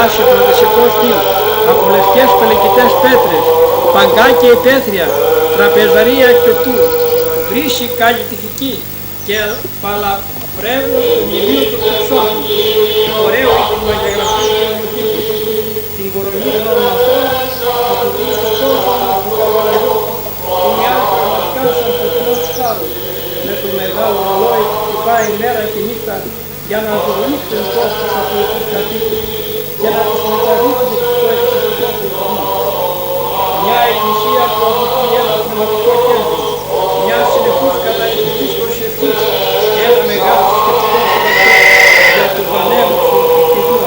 θαλάσσιο παραδοσιακό στυλ, από λευκές πελεκητές πέτρες, παγκάκια υπαίθρια, τραπεζαρία εκπετού, βρύση καλλιτική και παλαπρεύω του μιλίου του Χρυσόφου, ωραίο ήθιμα για γραφή και μουσική, την κορονή των ονομαστών από την Χρυσόφου του Καβαλαγού, που μοιάζει πραγματικά σαν φωτεινός στάδος, με το μεγάλο ρολόι που χτυπάει μέρα και νύχτα για να ζωγονίσει τον κόσμο στους αθλητικούς κατοίκους και να τους μεταδείξει το εξαιρετικό πληθυσμό. Μια εκκλησία που αποκτεί ένα πνευματικό κέντρο, μια συνεχούς καταληκτικής προσευχής και ένα μεγάλο σκεπτικό για τους ανέμους του πληθυσμού.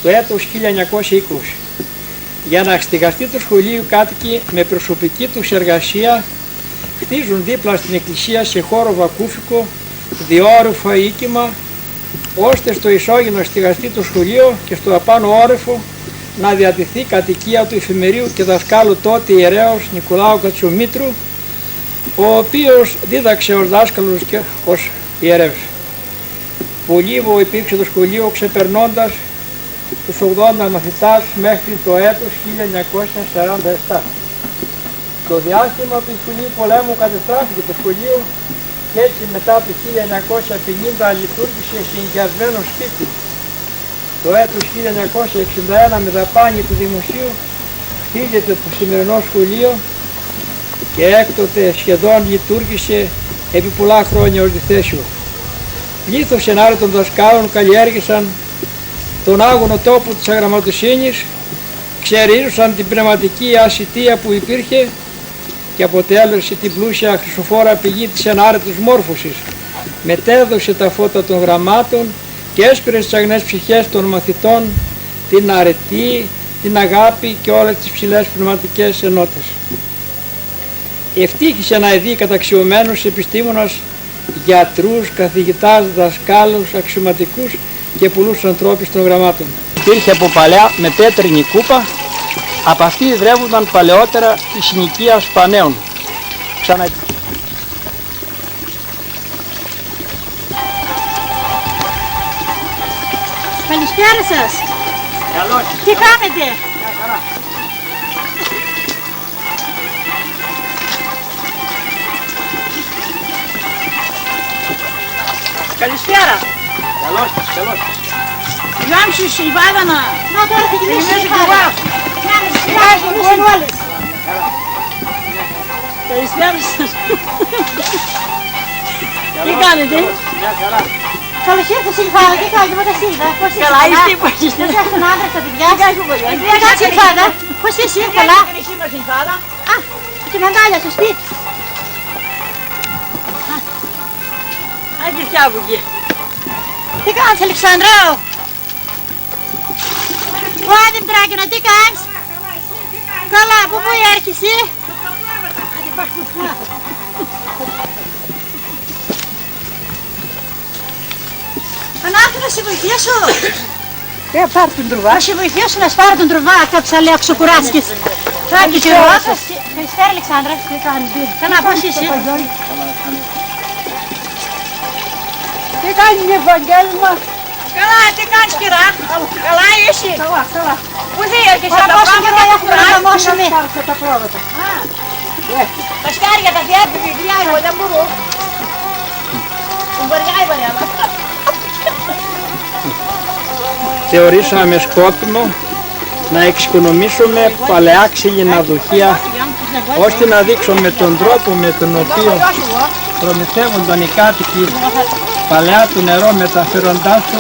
Το έτος 1920. Για να στεγαστεί το σχολείο, κάτοικοι με προσωπική τους εργασία χτίζουν δίπλα στην εκκλησία σε χώρο βακούφικο διόρυφο οίκημα, ώστε στο ισόγειο στεγαστεί το σχολείο και στο απάνω όρεφο να διατηθεί κατοικία του εφημερίου και δασκάλου τότε ιερέως Νικολάου Κατσομήτρου, ο οποίος δίδαξε ως δάσκαλος και ως ιερεύς. Πολύβο υπήρξε το σχολείο, ξεπερνώντας τους 80 μαθητάς μέχρι το έτος 1947. Το διάστημα του Ισχυρού πολέμου καταστράφηκε το σχολείο και έτσι μετά το 1950 λειτουργήσε συγκιασμένο σπίτι. Το έτος 1961 με δαπάνη του Δημοσίου χτίζεται το σημερινό σχολείο και έκτοτε σχεδόν λειτουργήσε επί πολλά χρόνια ως διθέσιο. Πλήθος ενάρετων δασκάλων καλλιέργησαν τον άγωνο τόπο της αγραμματοσύνης, ξερίζουσαν την πνευματική ασιτεία που υπήρχε και αποτέλεσε την πλούσια χρυσοφόρα πηγή της ενάρετης μόρφωσης. Μετέδωσε τα φώτα των γραμμάτων και έσπηρε στις αγνές ψυχές των μαθητών την αρετή, την αγάπη και όλες τις ψηλές πνευματικές ενότητες. Ευτύχησε να ειδεί καταξιωμένους επιστήμονας, γιατρούς, καθηγητάς, δασκάλους, αξιωματικούς και πολλούς ανθρώπους των γραμμάτων. Υπήρχε από παλιά με πέτρινη κούπα, από αυτή υδρεύονταν παλαιότερα η συνοικία Σπανέων. Καλησπέρα σας. Καλώς. Τι κάνετε? Μια χαρά. Καλησπέρα. Καλώς της, καλώς της. Γιάμψους η Βάδανα. Να τώρα θα Περιμένετε και εγώ. Καλησπέρα σας. Τι κάνετε? Μια χαρά. Καλώς ήρθατε Σιλβάδα, τι κάνετε με τα Σίλβα? Καλά, είστε, πώς είστε? Δεν έχουν άντρα στα παιδιά. Τι Τι κάνετε Σιλβάδα? Πώς είσαι, καλά? Εσύ μας Σιλβάδα. Α, τη μαντάλια στο σπίτι. Άντε πια από εκεί. Τι κάνεις Αλεξάνδρα? Άντε Μητράκινα, τι κάνεις? Καλά, από πού έρχεσαι? Ανάθω να σε βοηθήσω. Πάρ' την τρουβά. Να σε βοηθήσω να σπάρω τον τρουβά, κάψα λέω ξεκουράστηκες. Άντε και εγώ. Καλησπέρα Αλεξάνδρα. Τι κάνεις, Καλά, πώς είσαι? τι κάνεις με Ευαγγέλμα? Καλά, τι κάνεις κυρά? Καλά είσαι? Καλά, καλά. Πού διέρχεσαι τα πράγματα τα κουράσουμε. Πάρτε τα πρόβατα. Τα σκάρια τα διάρκεια βιβλιά εγώ δεν μπορώ. Μου βαριάει βαριά. Θεωρήσαμε σκόπιμο να εξοικονομήσουμε παλαιά ξύλινα δοχεία, ώστε να δείξουμε τον τρόπο με τον οποίο προμηθεύονταν οι κάτοικοι παλαιά του νερό, μεταφέροντάς το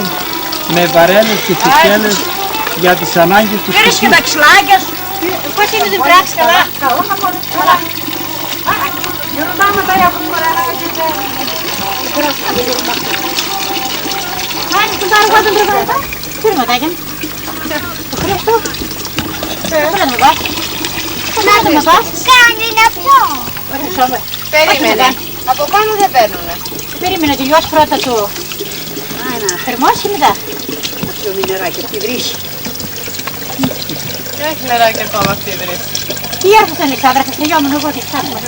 με βαρέλες και φυκέλες για τις ανάγκες του Πήρες και σπιτιού. τα ξυλάκια. Πώς είναι την πράξη καλά? Καλά. Άντε, τον πάρω εγώ τον τρεβάτα. Πήρε ματάκια μου. Το χρειαστώ. Πού να με πας? Να το με πας? Κάνει να πιω. Περίμενε. Από πάνω δεν παίρνουνε. Περίμενε, τελειώσει πρώτα το θερμός και μετά. Το μινεράκι, αυτή βρύση. Έχει νεράκι ακόμα αυτή βρύση. Τι έρχεσαι Αλεξάνδρα, θα τελειώνουμε εγώ τι φτάσουμε.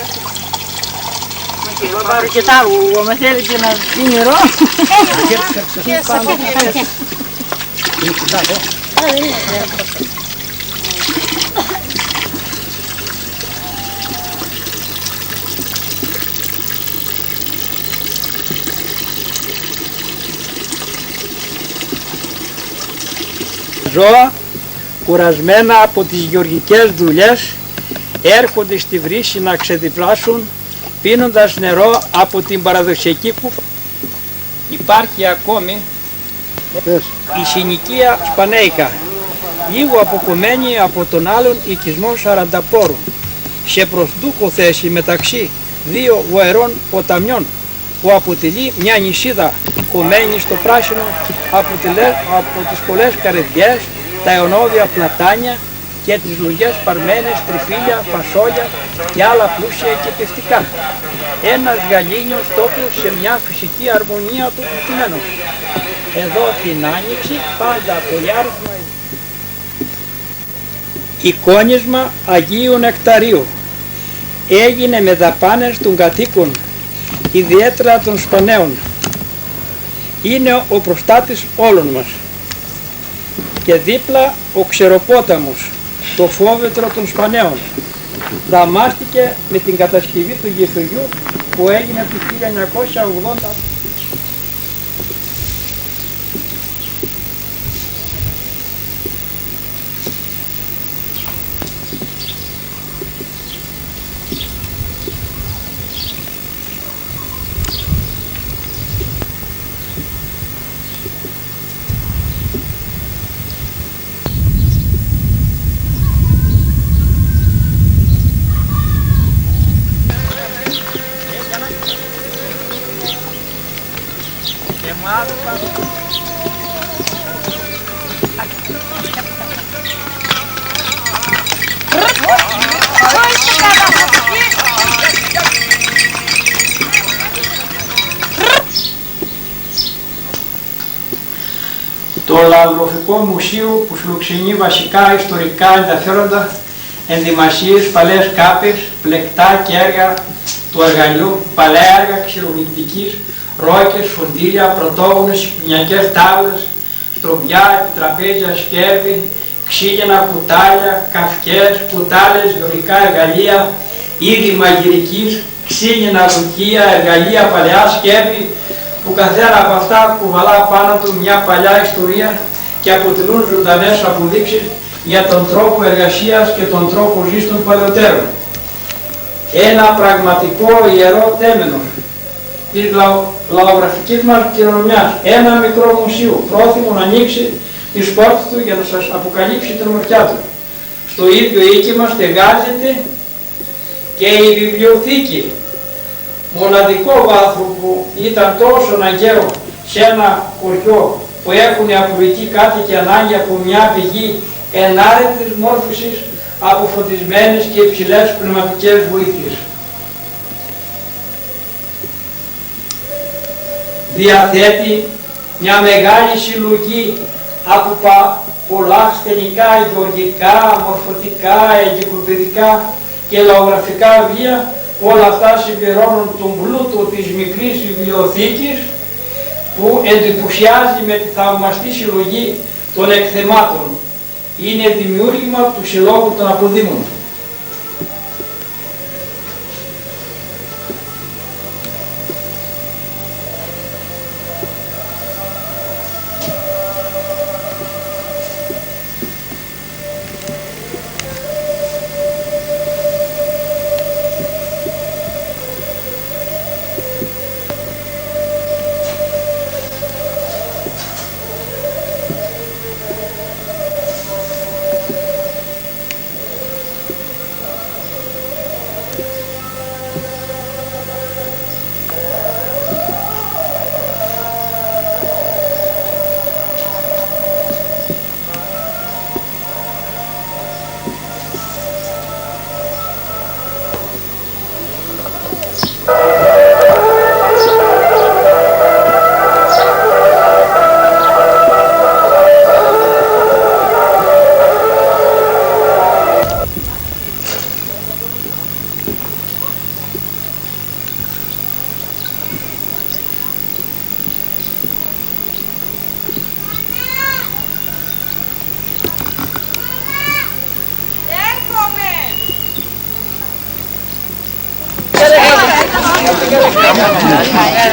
Εγώ πάρω και τα εγώ με θέλει και να πει νερό. Ζώα κουρασμένα από τις γεωργικές δουλειές έρχονται στη βρύση να ξεδιπλάσουν πίνοντας νερό από την παραδοσιακή κούπα. Υπάρχει ακόμη η συνοικία Σπανέικα, λίγο αποκομμένη από τον άλλον οικισμό Σαρανταπόρου, σε προσδούχο θέση μεταξύ δύο βοερών ποταμιών, που αποτελεί μια νησίδα κομμένη στο πράσινο από τις πολλές καρδιές, τα αιωνόδια πλατάνια και τις λογιές παρμένες, τριφύλια, φασόλια και άλλα πλούσια και πευτικά. Ένας γαλήνιος τόπος σε μια φυσική αρμονία του κειμένου. Εδώ την άνοιξη πάντα πολυάριθμα εικόνισμα Αγίου Νεκταρίου. Έγινε με δαπάνες των κατοίκων, ιδιαίτερα των Σπανέων. Είναι ο προστάτης όλων μας. Και δίπλα ο Ξεροπόταμος, το φόβετρο των Σπανέων. Δαμάστηκε με την κατασκευή του γεφυριού που έγινε το 1980. Το Λαυροφικό Μουσείο που φιλοξενεί βασικά ιστορικά ενδιαφέροντα, ενδυμασίες, παλαιές κάπες, πλεκτά και έργα του εργαλείου, παλαιά έργα ξυλογλυπτικής, ρόκες, φουντίλια, πρωτόγονες, συγκοινιακές τάβλες, στροβιά, επιτραπέζια, σκέρβη, ξύλινα, κουτάλια, καυκές, κουτάλες, γεωργικά εργαλεία, είδη μαγειρικής, ξύλινα ρουκεία, εργαλεία, παλαιά σκέρβη, που καθένα από αυτά κουβαλά πάνω του μια παλιά ιστορία και αποτελούν ζωντανές αποδείξεις για τον τρόπο εργασίας και τον τρόπο ζωής των παλαιότερων. Ένα πραγματικό ιερό τέμενος της λαογραφικής μας κληρονομιάς, ένα μικρό μουσείο πρόθυμο να ανοίξει τις πόρτες του για να σας αποκαλύψει την ομορφιά του. Στο ίδιο οίκι μας στεγάζεται και η βιβλιοθήκη, μοναδικό βάθρο που ήταν τόσο αναγκαίο σε ένα χωριό που έχουν οι απλοϊκοί κάτοικοι ανάγκη από μια πηγή ενάρετης μόρφωσης από φωτισμένες και υψηλές πνευματικές βοήθειες. Διαθέτει μια μεγάλη συλλογή από πολλά ασθενικά, γεωργικά, μορφωτικά, εγκυκλοπαιδικά και λαογραφικά βιβλία. Όλα αυτά συμπληρώνουν τον πλούτο της μικρής βιβλιοθήκης που εντυπωσιάζει με τη θαυμαστή συλλογή των εκθεμάτων. Είναι δημιούργημα του Συλλόγου των Αποδήμων.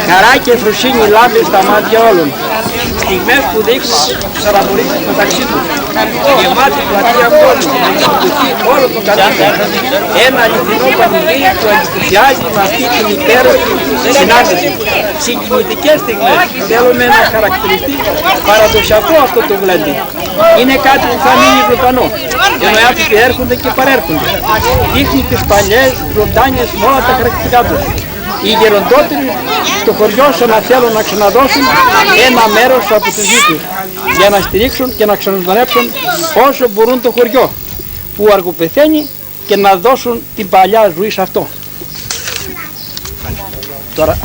Χαρά και φροσύνη λάμπει στα μάτια όλων. Στιγμές που δείχνουν τους αναμορίες μεταξύ τους. Γεμάτη πλατεία πόλης, με συμμετοχή όλων των κατοίκων. Ένα αληθινό πανηγύρι που ενθουσιάζει με αυτή την υπέροχη συνάντηση. Συγκινητικές στιγμές θέλουμε να χαρακτηριστεί παραδοσιακό αυτό το γλέντι. Είναι κάτι που θα μείνει ζωντανό, ενώ οι άνθρωποι έρχονται και παρέρχονται. Δείχνει τις παλιές ζωντάνιες με όλα τα χαρακτηριστικά τους. Οι γεροντότεροι στο χωριό να θέλουν να ξαναδώσουν ένα μέρος από τη γη τους για να στηρίξουν και να ξαναδονέψουν όσο μπορούν το χωριό που αργοπεθαίνει και να δώσουν την παλιά ζωή σε αυτό. Τώρα...